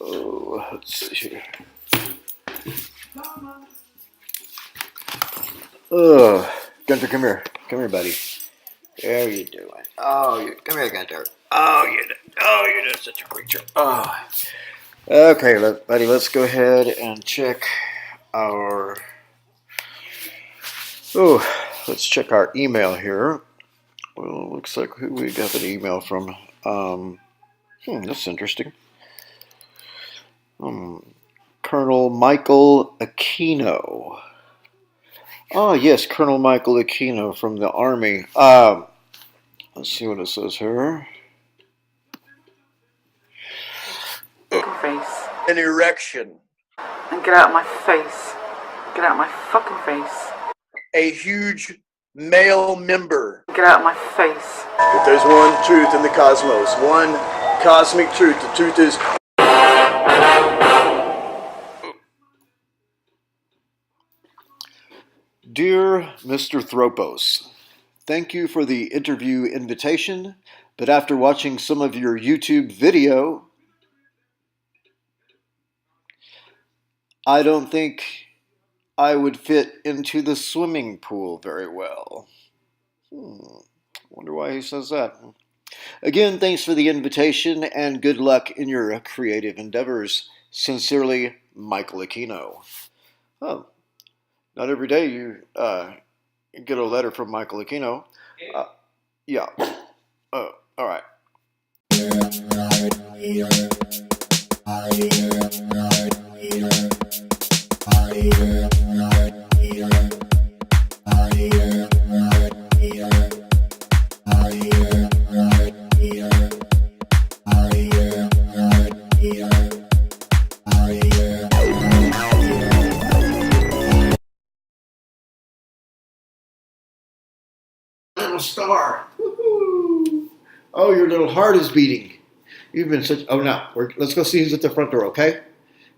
Oh, let's see here. Oh, Gunter, come here. Come here, buddy. How you doing? Come here, Gunter. You're just such a creature. Oh. Okay, buddy, let's go ahead and check our... Oh, let's check our email here. Well, looks like who we got an email from. That's interesting. Colonel Michael Aquino. Oh, yes, Colonel Michael Aquino from the Army. Let's see what it says here. Face. An erection. And get out of my face. Get out of my fucking face. A huge male member. Get out of my face. If there's one truth in the cosmos, one cosmic truth, the truth is... Dear Mr. Thropos, thank you for the interview invitation, but after watching some of your YouTube video, I don't think I would fit into the swimming pool very well. Wonder why he says that. Again, thanks for the invitation and good luck in your creative endeavors. Sincerely, Michael Aquino. Oh, not every day you get a letter from Michael Aquino. Yeah. Oh, all right. Little star. Woo-hoo. Oh, your little heart is beating. You've been such... Oh, no. Let's go see who's at the front door, okay?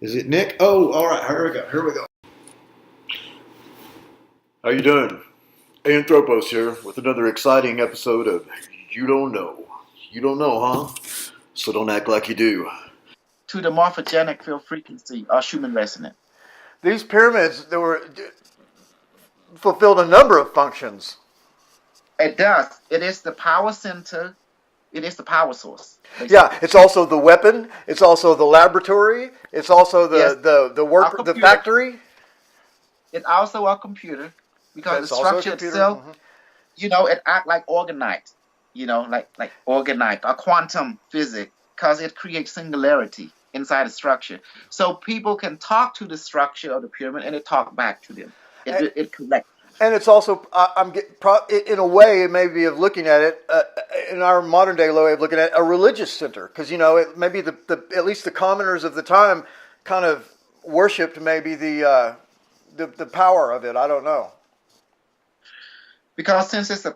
Is it Nick? Oh, all right. Here we go. How you doing? Ayin Thropos here with another exciting episode of You Don't Know. You don't know, huh? So don't act like you do. To the morphogenic field frequency or Schumann resonant. These pyramids, they were fulfilled a number of functions. It does. It is the power center. It is the power source. Basically. Yeah, it's also the weapon. It's also the laboratory. It's also the work, the factory. It's also a computer because the structure itself, it acts like organite. Like organite or quantum physics because it creates singularity inside the structure. So people can talk to the structure of the pyramid and it talk back to them. It collects. And it's also, in a way, maybe of looking at it, in our modern day way of looking at it, a religious center. Because, it maybe at least the commoners of the time kind of worshipped maybe the power of it. I don't know. Because since it's a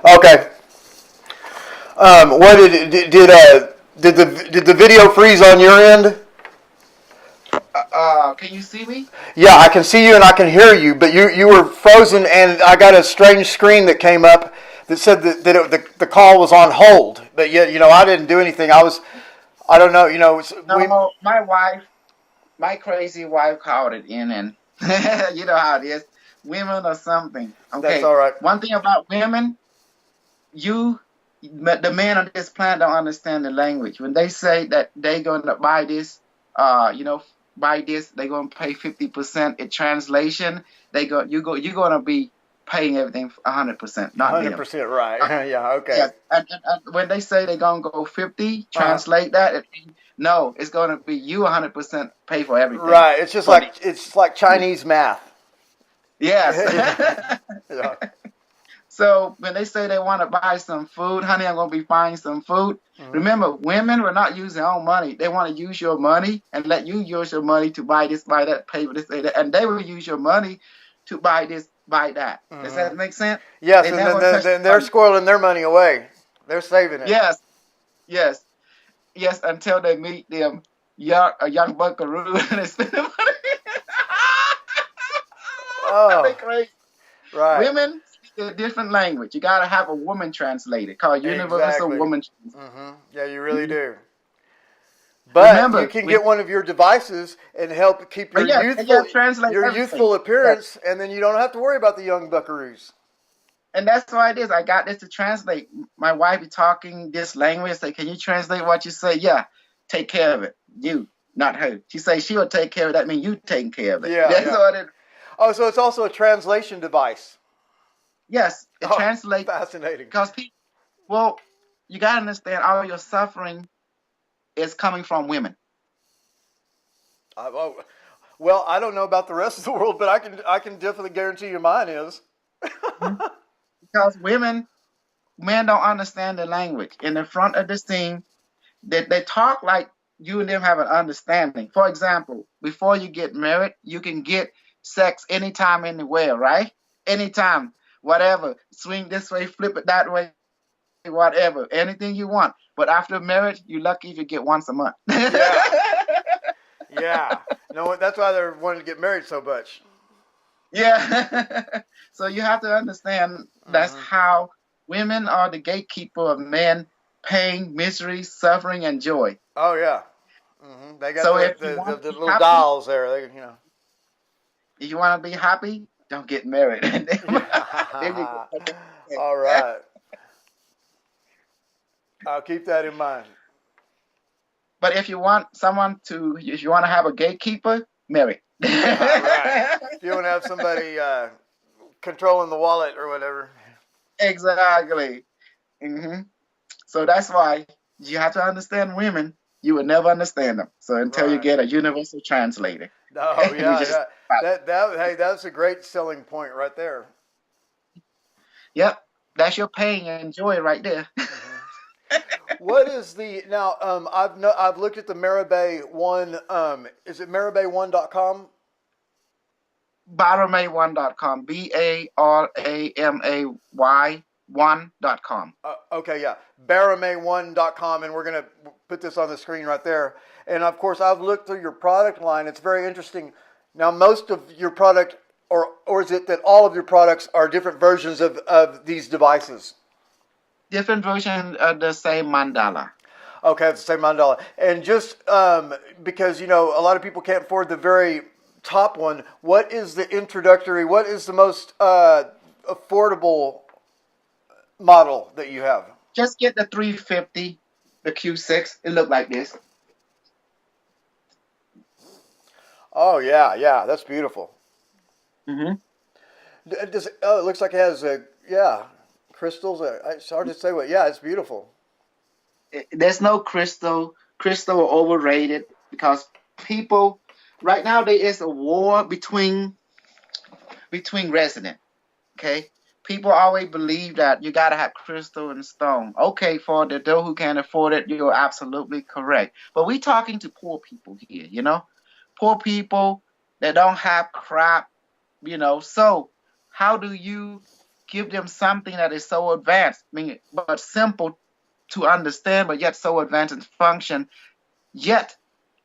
Okay. What did the video freeze on your end? Can you see me? Yeah, I can see you and I can hear you, but you were frozen, and I got a strange screen that came up that said that the call was on hold. But yet, I didn't do anything. I don't know. No, my crazy wife called it in, and you know how it is, women or something. Okay, that's all right. One thing about women. The men on this planet don't understand the language. When they say that they're going to buy this, they're going to pay 50% in translation. You're going to be paying everything 100%, not them. 100% right. Yeah, okay. Yes, and when they say they're gonna go 50, translate that. No, it's gonna be you 100% pay for everything. Right. It's just like Chinese math. Yes. Yeah. So when they say they want to buy some food, honey, I'm gonna be buying some food. Remember, women will not use their own money. They want to use your money and let you use your money to buy this, buy that, pay for this, pay that, and they will use your money to buy this, buy that. Does that make sense? Yes, and then they're squirreling their money away. They're saving it. Yes. Until they meet them a young buckaroo and they spend the money. Oh, crazy. Right. Women speak a different language. You got to have a woman translator called Universal Woman. Yeah, you really do. But remember, you can get one of your devices and help keep your youthful appearance, and then you don't have to worry about the young buckaroos. And that's why it is. I got this to translate. My wife be talking this language. I say, can you translate what you say? Yeah, take care of it. You, not her. She say she will take care of it. That means you taking care of it. Yeah. That's what it is. Oh, so it's also a translation device. Yes, it translates. Fascinating. Because you got to understand, all your suffering is coming from women. Well, I don't know about the rest of the world, but I can definitely guarantee you mine is. Because men don't understand the language. In the front of the scene, they talk like you and them have an understanding. For example, before you get married, you can get sex anytime, anywhere, right? Anytime, whatever. Swing this way, flip it that way, whatever. Anything you want. But after marriage, you're lucky if you get once a month. Yeah. No, that's why they're wanting to get married so much. Yeah. So you have to understand that's how women are the gatekeeper of men, pain, misery, suffering, and joy. Oh, yeah. They got the little happy, dolls there. If you want to be happy, don't get married. All right. I'll keep that in mind. But if you want to have a gatekeeper, marry. Right. If you want to have somebody controlling the wallet or whatever. Exactly. So that's why you have to understand women. You will never understand them. So until you get a universal translator. Oh, yeah. That's a great selling point right there. Yep. That's your pain and joy right there. What is now? I've looked at the Marabay one. Is it marabay1.com? Baramay1.com. BARAMAY 1.com. Okay, yeah, baramay1.com, and we're gonna put this on the screen right there. And of course, I've looked through your product line. It's very interesting. Now, most of your product, or is it that all of your products are different versions of these devices? Different version of the same mandala. Okay, it's the same mandala. And just because, a lot of people can't afford the very top one, what is the most affordable model that you have? Just get the 350, the Q6. It look like this. Oh, yeah, that's beautiful. It looks like it has crystals. It's hard to say what. Yeah, it's beautiful. There's no crystal. Crystal are overrated because people right now there is a war between residents. Okay, people always believe that you gotta have crystal and stone. Okay, for the those who can't afford it, you're absolutely correct. But we talking to poor people here. Poor people that don't have crap. So how do you give them something that is so advanced, but simple to understand, but yet so advanced in function, yet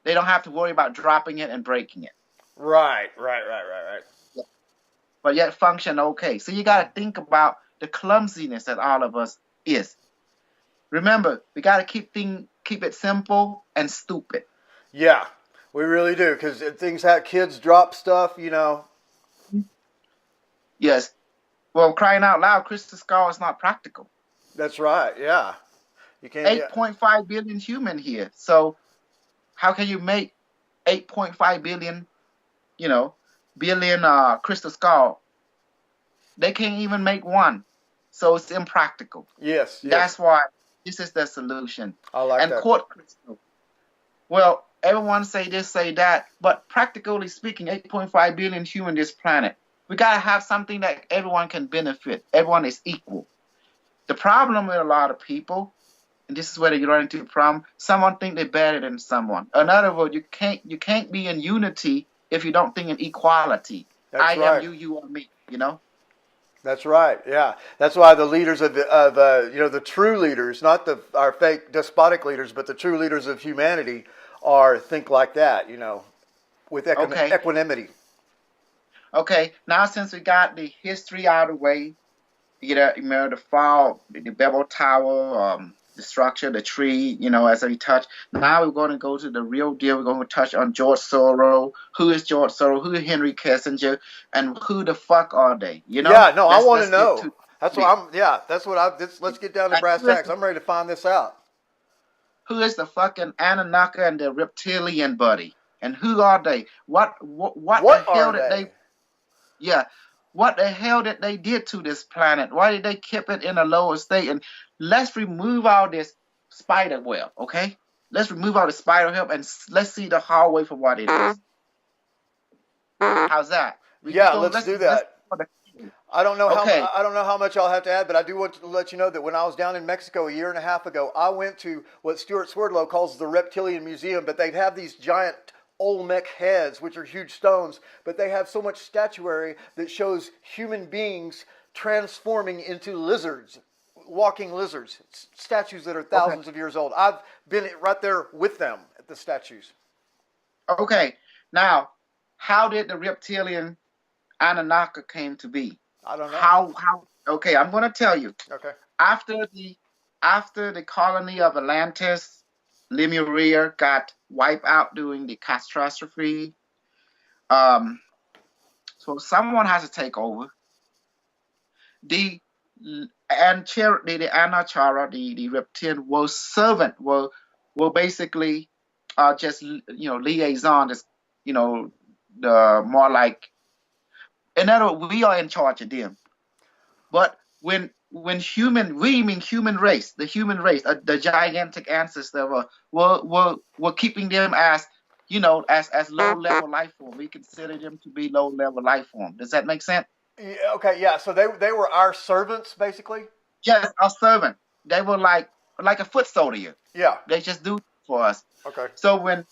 they don't have to worry about dropping it and breaking it. Right. Yeah. But yet function okay. So you got to think about the clumsiness that all of us is. Remember, we got to keep it simple and stupid. Yeah, we really do, because things have kids drop stuff, Yes. Well, crying out loud, crystal skull is not practical. That's right. Yeah, you can't. 8.5 billion human here. So, how can you make 8.5 billion, billion crystal skull They can't even make one. So it's impractical. Yes. That's why this is the solution. I like that. Quartz crystal. Well, everyone say this, say that, but practically speaking, 8.5 billion humans on this planet. We gotta have something that everyone can benefit. Everyone is equal. The problem with a lot of people, and this is where they run into the problem, someone think they're better than someone. In other words, you can't be in unity if you don't think in equality. I am you, you are me, you know? That's right. Yeah, that's why the leaders of the true leaders, not our fake despotic leaders, but the true leaders of humanity, think like that. With equanimity. Okay. Now, since we got the history out of the way, the fall, the Babel Tower, the structure, the tree, as we touched. Now we're going to go to the real deal. We're going to touch on George Soros. Who is George Soros? Who is Henry Kissinger? And who the fuck are they? Yeah, no, I want to know. Let's get down to brass tacks. I'm ready to find this out. Who is the fucking Anunnaki and the reptilian buddy? And who are they? What the hell did they? Yeah. What the hell did they did to this planet? Why did they keep it in a lower state? And let's remove all this spider web, okay? Let's remove all the spider web and let's see the hallway for what it is. How's that? Let's do that. I don't know how much I'll have to add, but I do want to let you know that when I was down in Mexico a year and a half ago, I went to what Stuart Swerdlow calls the Reptilian Museum, but they'd have these giant Olmec heads, which are huge stones, but they have so much statuary that shows human beings transforming into lizards, walking lizards, statues that are thousands of years old. I've been right there with them at the statues. Okay, now, how did the reptilian Anunnaki came to be? I don't know. How? Okay, I'm going to tell you. Okay. After the colony of Atlantis, Lemuria got wiped out during the catastrophe. So someone has to take over. The Anachara, the reptilian, was servant, were basically just liaison, just the more like. In other words, we are in charge of them. But when human race, the gigantic ancestor were keeping them as as low level life form. We consider them to be low level life form. Does that make sense? Yeah, okay, yeah. So they were our servants, basically. Yes, our servant. They were like a foot soldier. Yeah. They just do for us. Okay. So when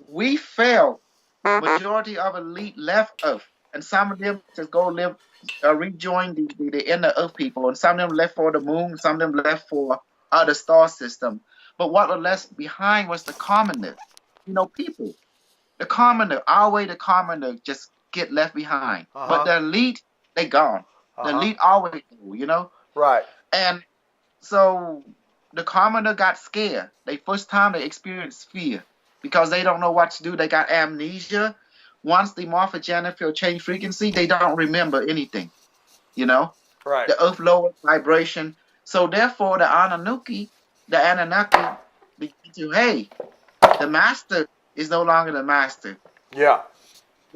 we fell, majority of elite left Earth, and some of them just go live. Rejoin the inner Earth people, and some of them left for the moon, some of them left for other star system. But what was left behind was the commoner, people. The commoner, our way, the commoner just get left behind. But the elite, they gone. The elite always go, Right. And so the commoner got scared. First time they experienced fear because they don't know what to do. They got amnesia. Once the morphogenetic field change frequency, they don't remember anything, Right. The Earth lower vibration. So therefore, the Anunnaki begin to, hey, the master is no longer the master. Yeah.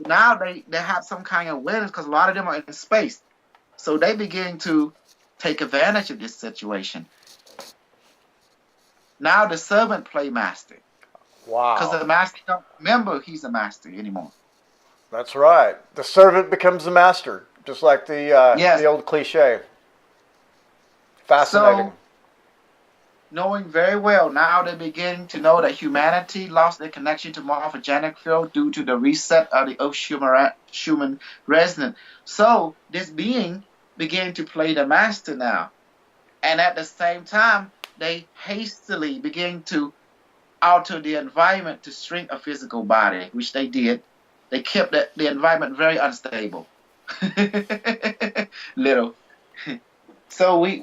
Now they have some kind of awareness because a lot of them are in space. So they begin to take advantage of this situation. Now the servant play master. Wow. Because the master don't remember he's a master anymore. That's right. The servant becomes the master, just like the old cliche. Fascinating. So, knowing very well, now they're beginning to know that humanity lost their connection to morphogenetic field due to the reset of the Earth Schumann resonance. So, this being began to play the master now. And at the same time, they hastily begin to alter the environment to shrink a physical body, which they did. They kept the environment very unstable. Little. So the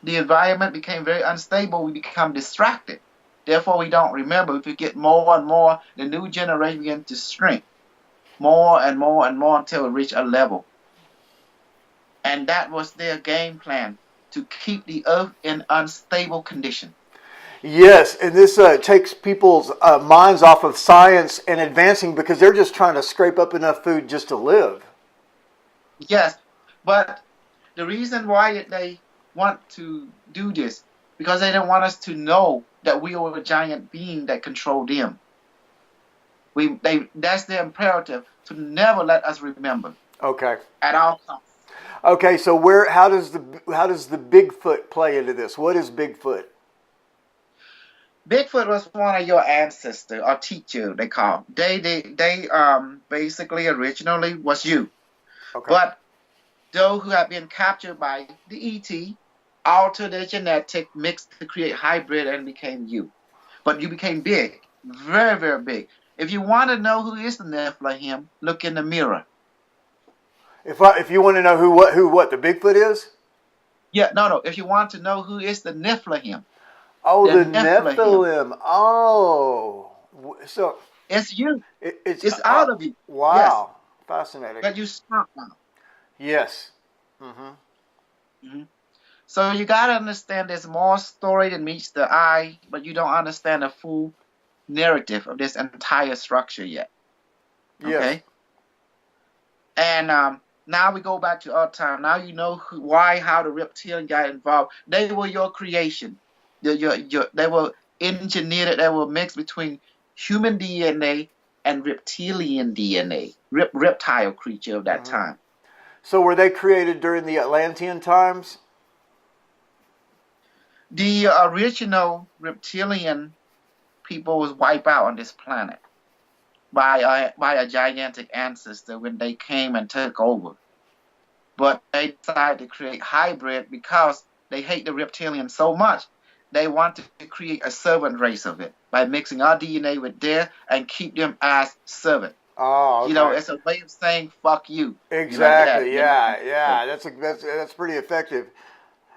environment became very unstable. We become distracted. Therefore, we don't remember. If we get more and more, the new generation begins to shrink more and more and more until we reach a level. And that was their game plan, to keep the Earth in unstable condition. Yes, and this takes people's minds off of science and advancing because they're just trying to scrape up enough food just to live. Yes, but the reason why they want to do this because they don't want us to know that we are a giant being that control them. That's their imperative to never let us remember. Okay. At all costs. Okay, so how does the Bigfoot play into this? What is Bigfoot? Bigfoot was one of your ancestors or teacher, they call. They basically originally was you. Okay. But those who have been captured by the ET altered their genetic mix to create hybrid and became you. But you became big, very, very big. If you want to know who is the Nephilim, look in the mirror. If you want to know who the Bigfoot is? Yeah, no. If you want to know who is the Nephilim. Oh, the Nephilim. Oh. So it's you. It's out of you. Wow. Yes. Fascinating. But you stop now. Yes. So you got to understand there's more story than meets the eye, but you don't understand the full narrative of this entire structure yet. Yes. Okay? And now we go back to our time. Now you know how the reptilian got involved. They were your creation. They were engineered. They were mixed between human DNA and reptilian DNA, reptile creature of that time. So were they created during the Atlantean times? The original reptilian people was wiped out on this planet by a gigantic ancestor when they came and took over. But they decided to create hybrid because they hate the reptilian so much. They wanted to create a servant race of it by mixing our DNA with theirs and keep them as servant. Oh, okay. It's a way of saying "fuck you." Exactly. Yeah. That's pretty effective.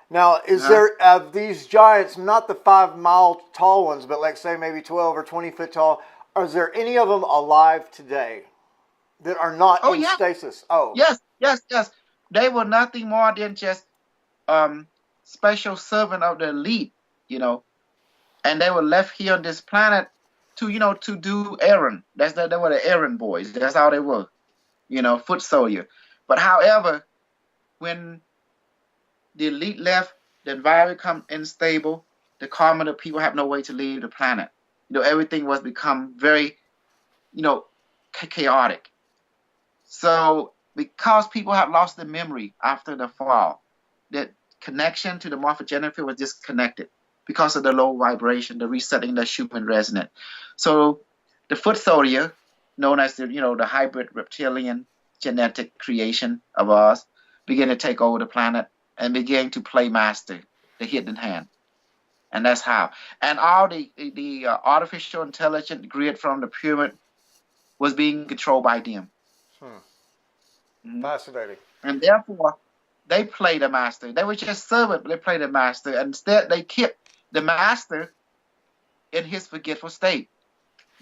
Now, is there these giants, not the 5-mile tall ones, but like say maybe 12 or 20 foot tall? Is there any of them alive today that are not in stasis? Oh, yes. They were nothing more than just special servant of the elite, and they were left here on this planet to do errand. They were the errand boys. That's how they were, foot soldier. But however, when the elite left, the environment become unstable. The common people have no way to leave the planet. Everything was become very, chaotic. So because people have lost their memory after the fall, that connection to the morphogenetic field was disconnected because of the low vibration, the resetting the Schumann resonance. So the foot soldier, known as the hybrid reptilian genetic creation of us, began to take over the planet and began to play master, the hidden hand. And that's how. And all the artificial intelligent grid from the pyramid was being controlled by them. Fascinating. And therefore, they played the master. They were just servant, but they played the master. And instead, they kept the master in his forgetful state.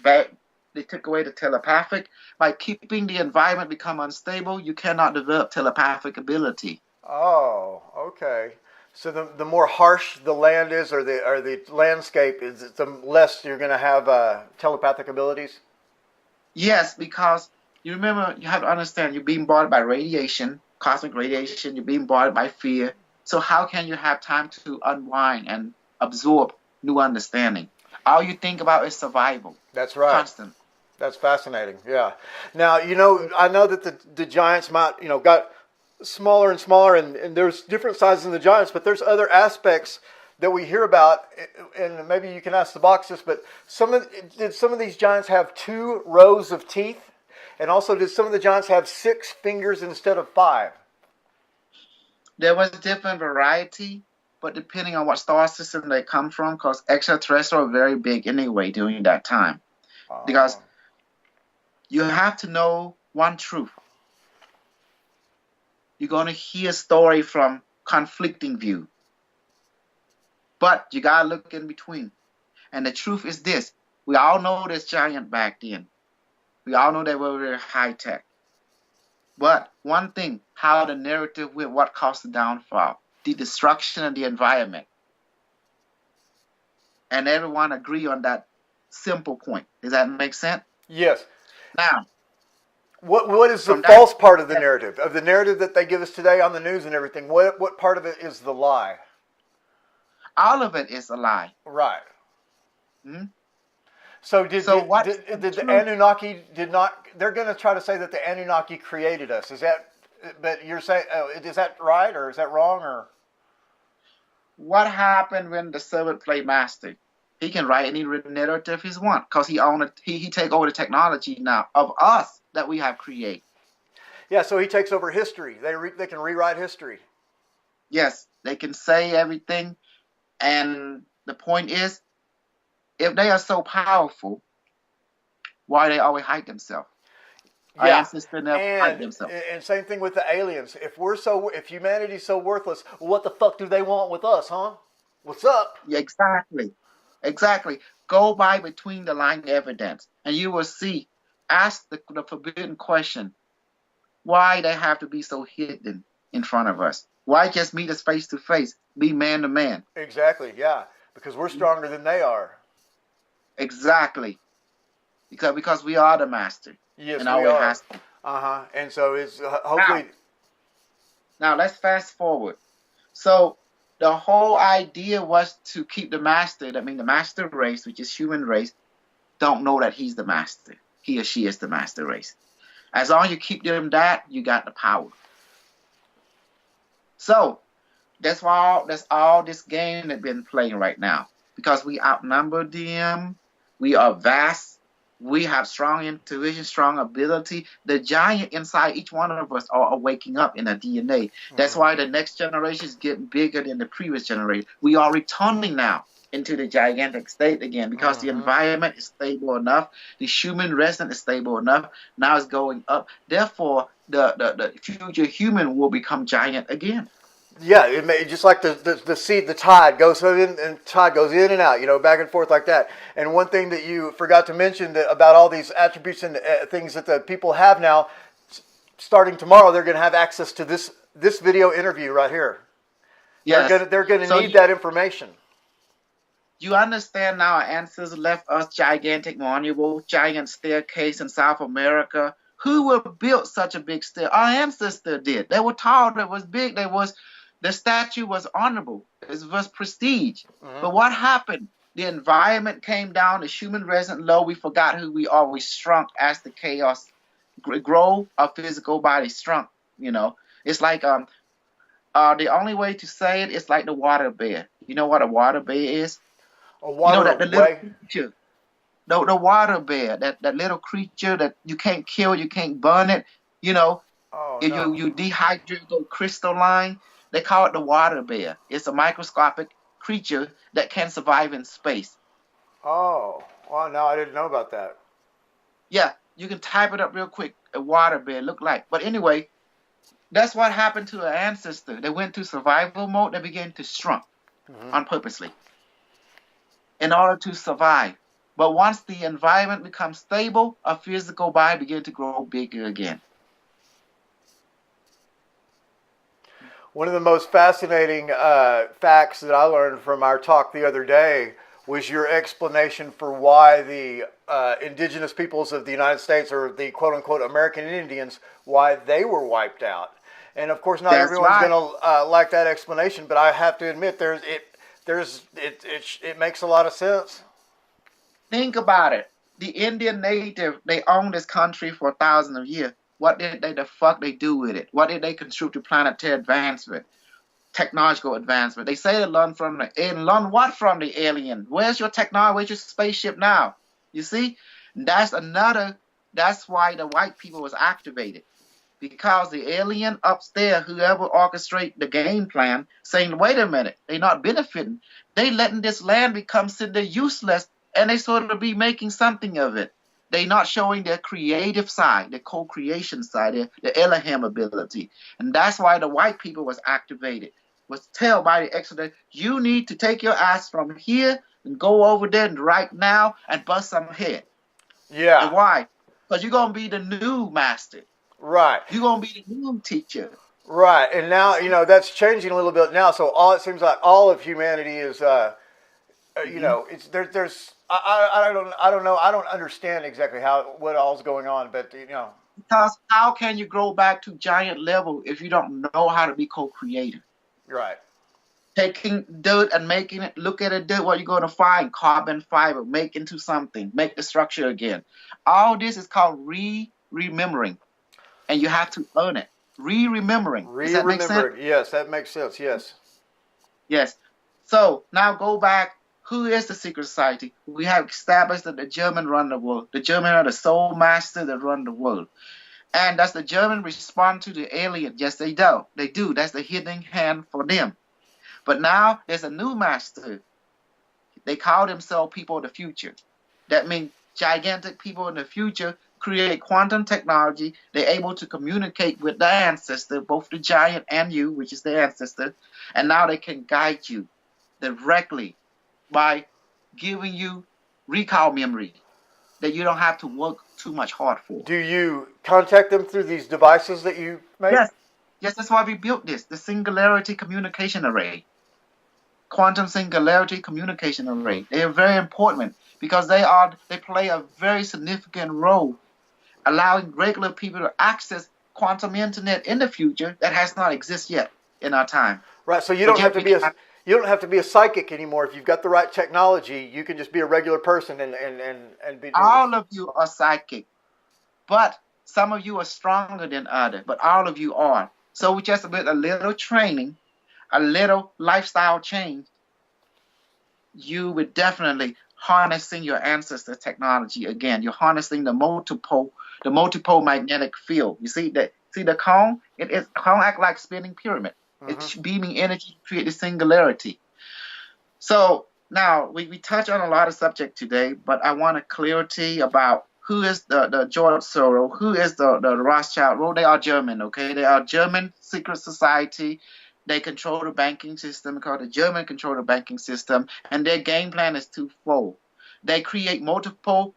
But they took away the telepathic. By keeping the environment become unstable, you cannot develop telepathic ability. Oh, okay. So the more harsh the land is, or the landscape is, the less you're going to have telepathic abilities? Yes, because you remember, you have to understand, you're being bombarded by radiation, cosmic radiation, you're being bombarded by fear. So how can you have time to unwind and absorb new understanding? All you think about is survival. That's right. Constant. That's fascinating, yeah. Now, I know that the giants might, got smaller and smaller, and there's different sizes in the giants, but there's other aspects that we hear about, and maybe you can ask the boxes, but did some of these giants have 2 rows of teeth? And also, did some of the giants have 6 fingers instead of 5? There was different variety, but depending on what star system they come from, because extraterrestrial are very big anyway during that time. Because you have to know one truth. You're going to hear a story from conflicting view. But you got to look in between. And the truth is this. We all know this giant back then. We all know they were very high tech. But one thing, how the narrative went, what caused the downfall, the destruction of the environment. And everyone agree on that simple point. Does that make sense? Yes. Now, What is the From that, false part of the narrative? Of the narrative that they give us today on the news and everything, what part of it is the lie? all of it is a lie. Right. Hmm? So So what's did the the truth? Anunnaki did not? They're going to try to say that the Anunnaki created us. Is that? But you're saying, is that right or is that wrong or? What happened when the servant played master? He can write any narrative he wants because he own it. He take over the technology now of us that we have created. Yeah, so he takes over history. They can rewrite history. Yes, they can say everything, and the point is, if they are so powerful, why they always hide themselves? Our Yeah, ancestors never hide and themselves. and same thing with the aliens. If humanity's so worthless, what the fuck do they want with us, huh? What's up? Yeah, exactly, exactly. Go by between the line evidence, and you will see. Ask the forbidden question: why they have to be so hidden in front of us? Why just meet us face to face, be man to man? Exactly. Yeah, because we're stronger than they are. Exactly, because we are the master, Yes, and we always are. has to. And so it's Now, hopefully. now let's fast forward. So the whole idea was to keep the master. That means the master race, which is human race, don't know that he's the master. He or she is the master race. As long as you keep them that, you got the power. So that's all this game that's been playing right now. Because we outnumber them, we are vast, we have strong intuition, strong ability. The giant inside each one of us are waking up in our DNA. That's why the next generation is getting bigger than the previous generation. We are returning now into the gigantic state again because the environment is stable enough, the human resident is stable enough. Now it's going up. Therefore, the future human will become giant again. Yeah, just like the seed, the tide goes in and tide goes in and out, back and forth like that. And one thing that you forgot to mention about all these attributes and things that the people have now, starting tomorrow, they're going to have access to this video interview right here. Yes. They're gonna So need that information. you understand now our ancestors left us gigantic monument, giant staircase in South America. Who would build such a big stair? Our ancestors did. They were tall, they was big, the statue was honorable. It was prestige. But what happened? The environment came down, the human resident low, we forgot who we are. We shrunk as the chaos grow, our physical body shrunk. It's like the only way to say it is like the water bear. You know what a water bear is? A water That the little way. creature, the water bear, that little creature that you can't kill, you can't burn it. You know, Oh if no. you dehydrate, go crystalline. They call it the water bear. It's a microscopic creature that can survive in space. Oh, well, no, I didn't know about that. Yeah, you can type it up real quick. A water bear look like. But anyway, that's what happened to our ancestor. They went to survival mode. They began to shrunk on purposely in order to survive. But once the environment becomes stable, our physical body begin to grow bigger again. One of the most fascinating facts that I learned from our talk the other day was your explanation for why the indigenous peoples of the United States, or the quote-unquote American Indians, why they were wiped out. And of course, not That's everyone's right. going to like that explanation, but I have to admit, it makes a lot of sense. Think about it. The Indian native, they owned this country for thousands of years. What did the fuck they do with it? What did they contribute to planetary advancement, technological advancement? They say they learn from the alien. Learn what from the alien? Where's your technology? Where's your spaceship now? You see? That's why the white people was activated. Because the alien upstairs, whoever orchestrate the game plan, saying, wait a minute, they're not benefiting. They letting this land become useless, and they sort of be making something of it. They're not showing their creative side, their co-creation side, their Elohim ability. And that's why the white people was activated. Was told by the Exodus, you need to take your ass from here and go over there right now and bust some head. Yeah. And why? Because you're going to be the new master. Right. You're going to be the new teacher. Right. And now, that's changing a little bit now. So it seems like all of humanity is, it's there's I don't know. I don't understand exactly what all's going on, but Because how can you grow back to giant level if you don't know how to be co-creator? Right. Taking dirt and making it, look at it, dirt, what you're going to find, carbon fiber, make into something, make the structure again. All this is called remembering, and you have to earn it. Remembering. Does that make sense? Yes, that makes sense. Yes. Yes. So now go back. Who is the secret society? We have established that the German run the world. The German are the sole master that run the world. And does the German respond to the alien? Yes, they do. They do. That's the hidden hand for them. But now there's a new master. They call themselves people of the future. That means gigantic people in the future create quantum technology. They're able to communicate with their ancestor, both the giant and you, which is their ancestor. And now they can guide you directly by giving you recall memory that you don't have to work too much hard for. Do you contact them through these devices that you make? Yes. Yes, that's why we built this, the Singularity Communication Array. Quantum Singularity Communication Array. They are very important because they play a very significant role allowing regular people to access quantum internet in the future that has not existed yet in our time. Right, so you don't have to be a psychic anymore. If you've got the right technology, you can just be a regular person and be. All of you are psychic, but some of you are stronger than others. But all of you are. So with just a little training, a little lifestyle change, you would definitely harnessing your ancestor technology again. You're harnessing the multiple magnetic field. You see the cone? The cone act like spinning pyramid. It's beaming energy to create the singularity. So now we touch on a lot of subject today, but I want a clarity about who is the George Soros, who is the Rothschild. Well, they are German, okay? They are German secret society. They control the banking system because the German control the banking system, and their game plan is twofold. They create multiple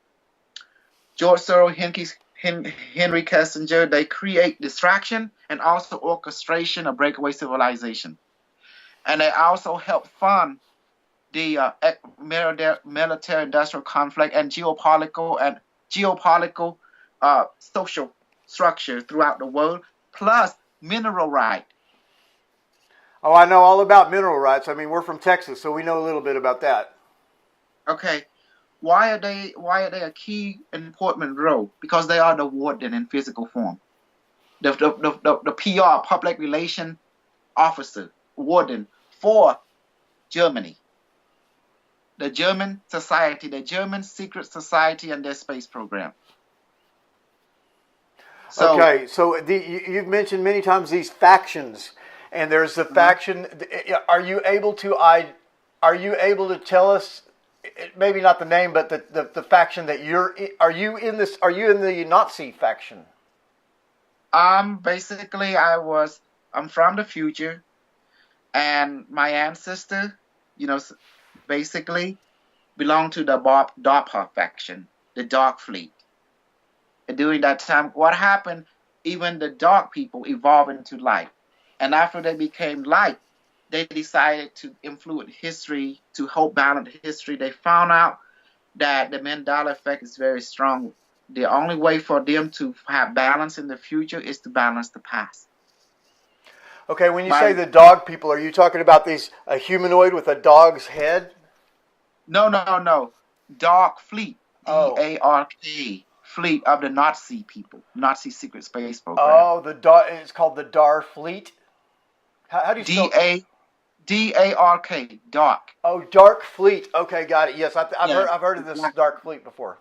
George Soros, Henry Kissinger. They create distraction and also orchestration of breakaway civilization, and they also help fund the military-industrial conflict and geopolitical social structure throughout the world, plus mineral rights. Oh, I know all about mineral rights. I mean, we're from Texas, so we know a little bit about that. Okay. Why are they a key important role? Because they are the warden in physical form. The PR, public relation officer, warden for Germany. The German society, the German secret society and their space program. So you've mentioned many times these factions. And there's the faction. Are you able to tell us, maybe not the name, but the faction that you're in? Are you in the Nazi faction? Basically, I'm from the future, and my ancestor, basically belonged to the DARPA faction, the Dark Fleet. And during that time, what happened? Even the dark people evolved into light. And after they became light, they decided to influence history, to help balance history. They found out that the Mandela effect is very strong. The only way for them to have balance in the future is to balance the past. Okay, when you say the dog people, are you talking about a humanoid with a dog's head? No. Dark Fleet. D-A-R-K. Fleet of the Nazi people. Nazi secret space program. Oh, it's called the Dar Fleet? How do you spell D-A-R-K, Dark. Oh, Dark Fleet. Okay, got it. Yes, I've heard of this Dark Fleet before.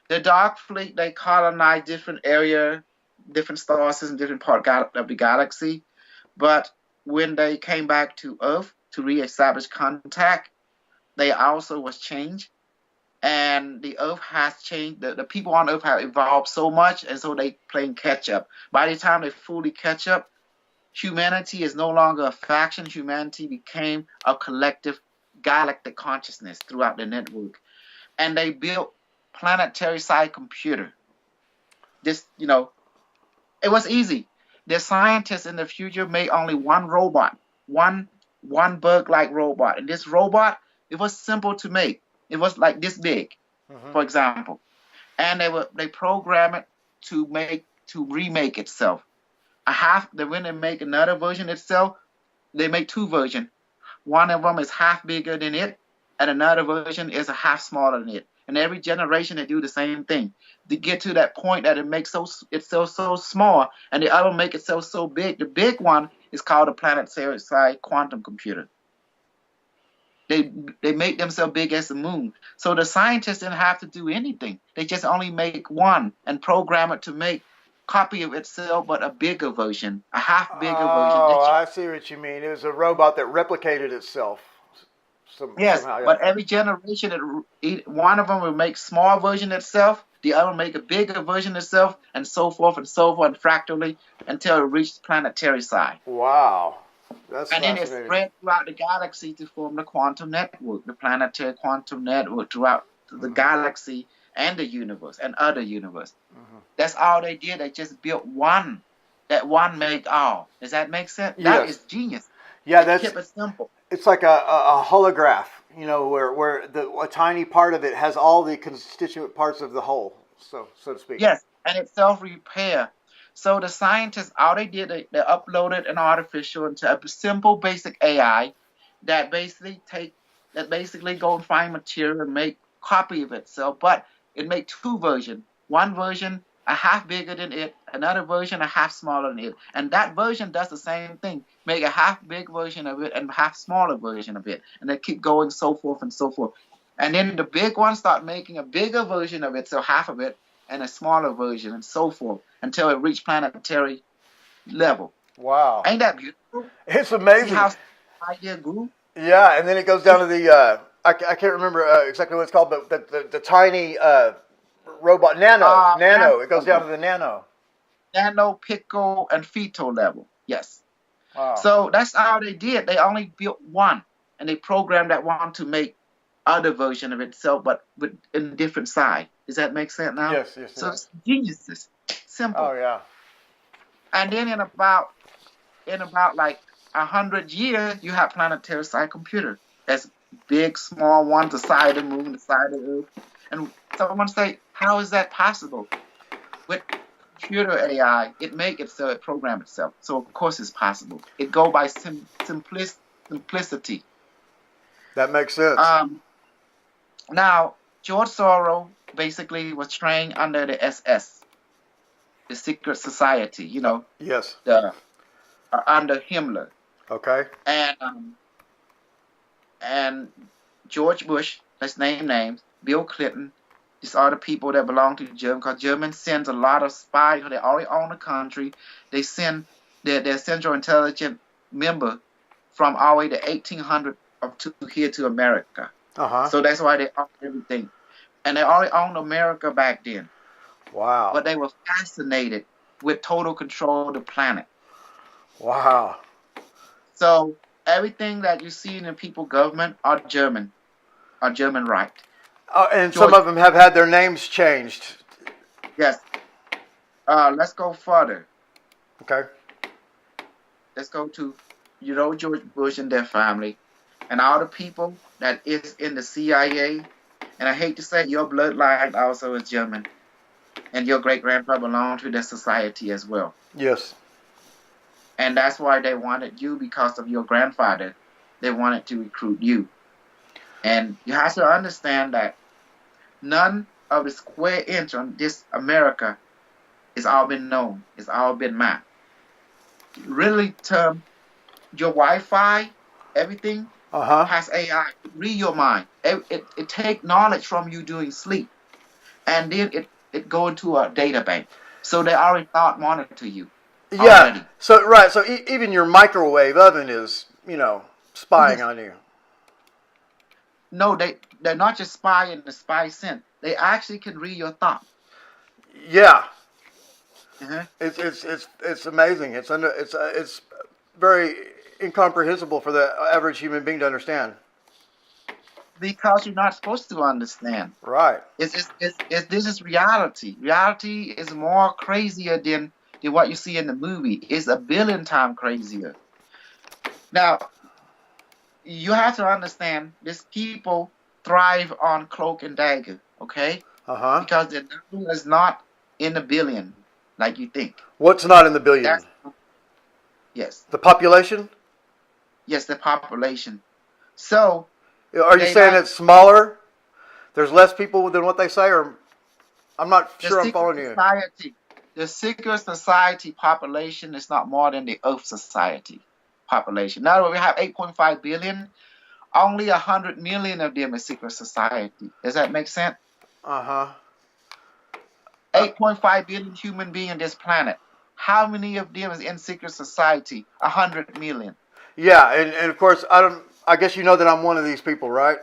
The Dark Fleet, they colonize different area, different stars in different part of the galaxy. But when they came back to Earth to reestablish contact, they also was changed. And the Earth has changed. The people on Earth have evolved so much, and so they playing catch up. By the time they fully catch up, humanity is no longer a faction. Humanity became a collective galactic consciousness throughout the network. And they built planetary side computer. This, it was easy. The scientists in the future made only one robot, one bug-like robot. And this robot, it was simple to make. It was like this big, for example. And they program it to remake itself. When they make another version itself, they make two versions. One of them is half bigger than it, and another version is a half smaller than it. And every generation they do the same thing. To get to that point that it makes itself so small, and the other make itself so big. The big one is called a planetary quantum computer. They make themselves big as the moon. So the scientists didn't have to do anything. They just only make one and program it to make copy of itself, but a bigger version, a half bigger version. Oh, I see what you mean. It was a robot that replicated itself. Yes, somehow, yeah. But every generation, one of them will make small version itself, the other will make a bigger version itself, and so forth and fractally until it reaches planetary size. Wow. That's and then fascinating. it spread throughout the galaxy to form the quantum network, the planetary quantum network throughout the galaxy and the universe and other universe. That's all they did. They just built one. That one made all. Does that make sense? Yes. That is genius. Yeah, they kept it simple. It's like a holograph, where a tiny part of it has all the constituent parts of the whole, so to speak. Yes, and it self-repair. So the scientists, all they did, they uploaded an artificial into a simple, basic AI that basically go and find material and make copy of itself. But it made two versions. One version a half bigger than it, another version a half smaller than it. And that version does the same thing. Make a half big version of it and a half smaller version of it. And they keep going so forth and so forth. And then the big one start making a bigger version of it, so half of it, and a smaller version and so forth until it reached planetary level. Wow. Ain't that beautiful? It's amazing. See how the idea grew? Yeah, and then it goes down to the, I can't remember exactly what it's called, but the tiny robot, nano. It goes down to the nano. Nano, pico, and fetal level. Yes. Wow. So that's all they did. They only built one, and they programmed that one to make other version of itself, but in different size. Does that make sense now? Yes. So it's geniuses. Simple. Oh yeah. And then in about like 100 years, you have planetary size computer. That's big, small ones, the side of the moon, the side of the earth. And someone say, how is that possible? With computer AI, it make it so it program itself. So of course it's possible. It go by simplicity. That makes sense. Now, George Soros basically was trained under the SS, the secret society, Yes. Under Himmler. Okay. And George Bush, let's name names, Bill Clinton, these are the people that belong to Germany, because Germany sends a lot of spies. They already own the country. They send their Central Intelligence member from all the way to 1800 up to here to America. So that's why they own everything. And they already owned America back then. Wow. But they were fascinated with total control of the planet. Wow. So everything that you see in the people government are German right. And George, some of them have had their names changed. Yes. Let's go further. Okay. Let's go to, George Bush and their family, and all the people that is in the CIA. And I hate to say, your bloodline also is German, and your great-grandfather belonged to the society as well. Yes. And that's why they wanted you, because of your grandfather. They wanted to recruit you. And you have to understand that none of the square inch on this America is all been known. It's all been mapped. Really, your Wi-Fi, everything has AI. Read your mind. It take knowledge from you during sleep, and then it go into a data bank. So they already thought monitor you. Yeah. Already. So even your microwave oven is spying on you. No, they're not just spy in the spy sense. They actually can read your thought. Yeah. It's amazing. It's very incomprehensible for the average human being to understand. Because you're not supposed to understand. Right. This is reality. Reality is more crazier than what you see in the movie. It's 1 billion times crazier. Now, you have to understand, these people thrive on cloak and dagger, okay? Because the devil is not in the billion, like you think. What's not in the billion? Yes. The population? Yes, the population. So, are you saying it's smaller? There's less people than what they say, or I'm not sure I'm following you. The secret society population is not more than the Earth society population. Now we have 8.5 billion. Only 100 million of them is secret society. Does that make sense? 8.5 billion human beings on this planet. How many of them is in secret society? 100 million. Yeah, and of course I guess you know that I'm one of these people, right?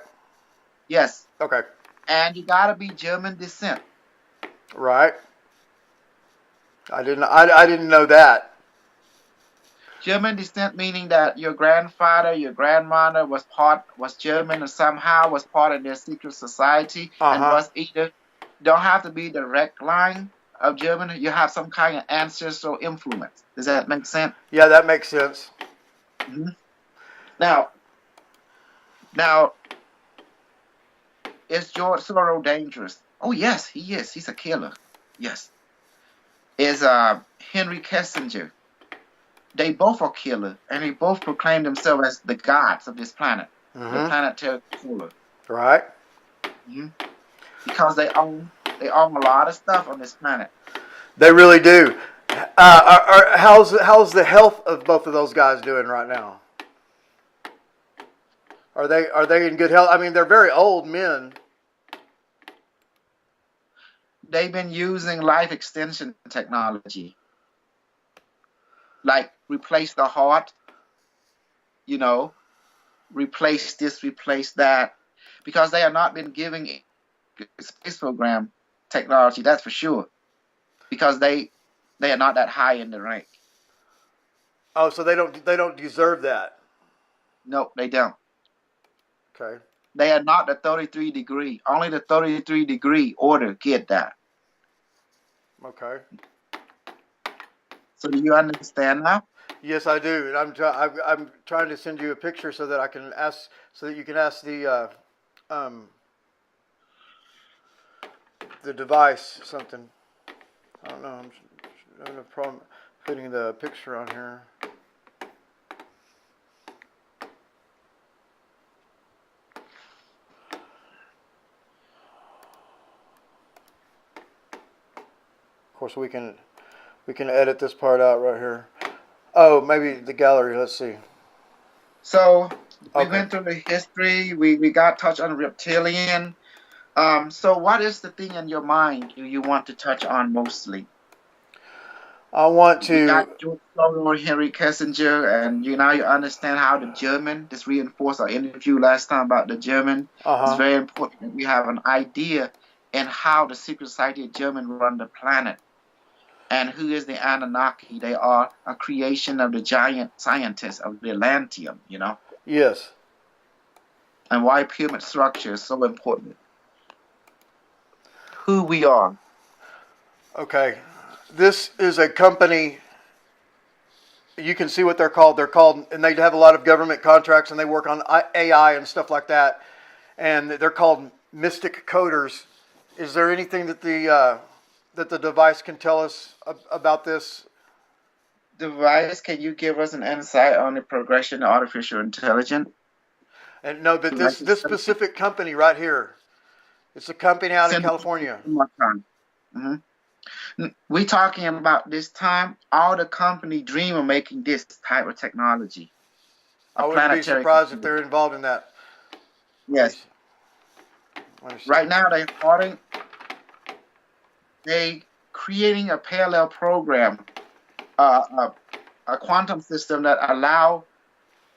Yes. Okay. And you gotta be German descent. Right. I didn't know that. German descent meaning that your grandfather, your grandmother was German, or somehow was part of their secret society, and was either, don't have to be direct line of German. You have some kind of ancestral influence. Does that make sense? Yeah, that makes sense. Mm-hmm. Now, is George Soros dangerous? Oh yes, he is. He's a killer. Yes. Is Henry Kissinger? They both are killers, and they both proclaim themselves as the gods of this planet, the planetary ruler. Right. Because they own a lot of stuff on this planet. They really do. How's the health of both of those guys doing right now? Are they in good health? I mean, they're very old men. They've been using life extension technology. Like replace the heart, replace this, replace that, because they have not been giving space program technology, that's for sure, because they are not that high in the rank. Oh, so they don't deserve that. No, they don't. Okay. They are not the 33 degree. Only the 33 degree order get that. Okay. So do you understand now? Yes, I do, and I'm trying to send you a picture so that you can ask the device something. I don't know. I'm having a problem putting the picture on here. Of course, we can edit this part out right here. Oh, maybe the gallery. Let's see. So we went through the history. We got touched on reptilian. So what is the thing in your mind you want to touch on mostly? I want to. We got George Soros, Henry Kissinger, and you understand how the German. This reinforced our interview last time about the German. It's very important that we have an idea in how the secret society of German run the planet. And who is the Anunnaki? They are a creation of the giant scientists of the Atlantean, Yes. And why pyramid structure is so important. Who we are. Okay. This is a company. You can see what they're called. They're called, and they have a lot of government contracts, and they work on AI and stuff like that. And they're called Mystic Coders. Is there anything that the device can tell us about this? Device, can you give us an insight on the progression of artificial intelligence? And no, but this specific company right here, it's a company out in California. We talking about this time. All the company dream of making this type of technology. I wouldn't be surprised if they're involved in that. Yes. Right now they creating a parallel program, a quantum system that allow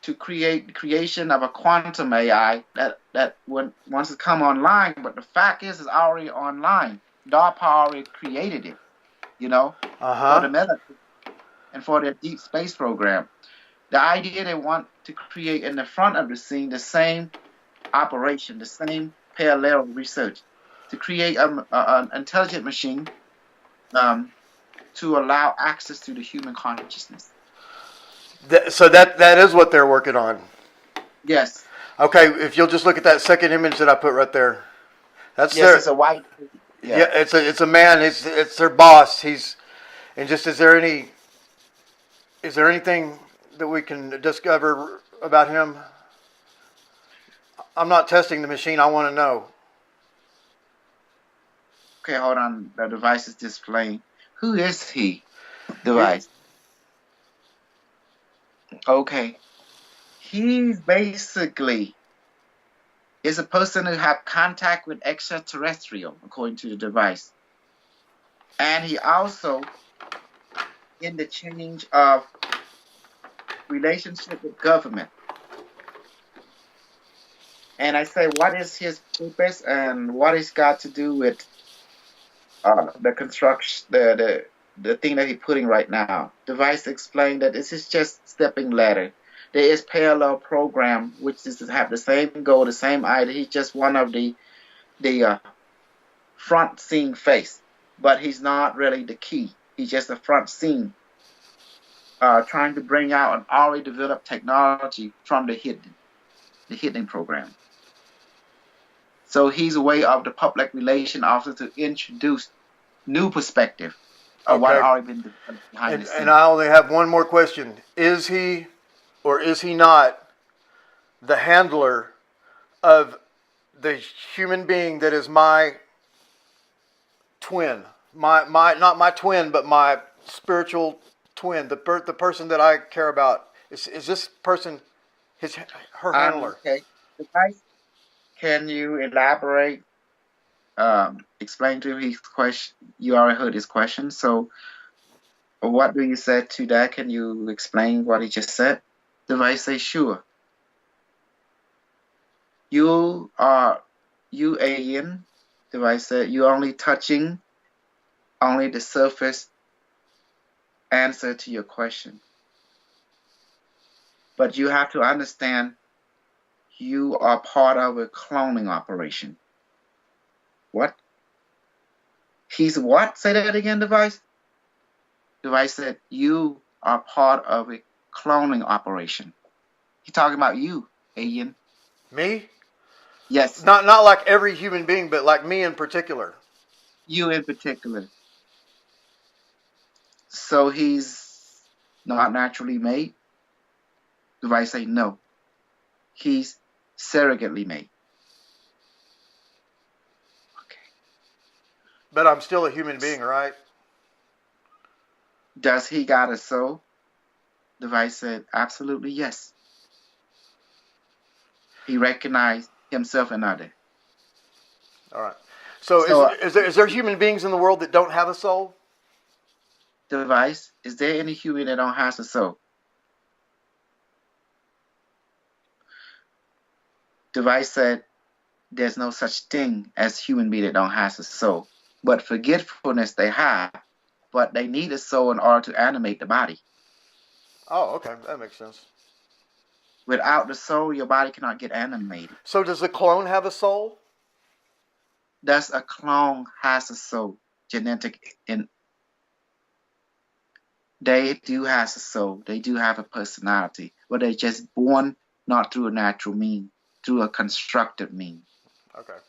to creation of a quantum AI that once it come online. But the fact is, it's already online. DARPA already created it, for the military and for their deep space program. The idea they want to create in the front of the scene, the same operation, the same parallel research, to create an intelligent machine to allow access to the human consciousness. So that is what they're working on. Yes. Okay, if you'll just look at that second image that I put right there. That's it's a white. Yeah, it's a man. It's their boss. Is there anything that we can discover about him? I'm not testing the machine. I want to know. Okay, hold on. The device is displaying. Who is he? Device. Okay. He's basically is a person who have contact with extraterrestrial, according to the device. And he also in the change of relationship with government. And I say, what is his purpose and what is got to do with the construction, the thing that he's putting right now? Device explained that this is just stepping ladder. There is parallel program which is to have the same goal, the same idea. He's just one of the front scene face, but he's not really the key. He's just a front scene, trying to bring out an already developed technology from the hidden program. So he's a way of the public relation officer to introduce new perspective of what already been behind the scenes. And I only have one more question. Is he or is he not the handler of the human being that is my twin? My not my twin, but my spiritual twin, the person that I care about. Is this person her handler? Okay. Can you elaborate? Explain to him his question. You already heard his question. So, what do you say to that? Can you explain what he just said? Device say, sure. You Ayin. Device said, you're only touching only the surface answer to your question. But you have to understand you are part of a cloning operation. What? He's what? Say that again, Device. Device said, you are part of a cloning operation. He's talking about you, Ayin. Me? Yes. Not like every human being, but like me in particular. You in particular. So he's not naturally made? Device say no. He's surrogately made. Okay. But I'm still a human being, right? Does he got a soul? Device said, absolutely yes. He recognized himself and other. All right. So is there human beings in the world that don't have a soul? Device, is there any human that don't have a soul? Device said, there's no such thing as human being that don't have a soul. But forgetfulness they have, but they need a soul in order to animate the body. Oh, okay. That makes sense. Without the soul, your body cannot get animated. So does the clone have a soul? Does a clone has a soul? Genetic in they do have a soul. They do have a personality, but they're just born not through a natural mean, through a constructive mean. Okay.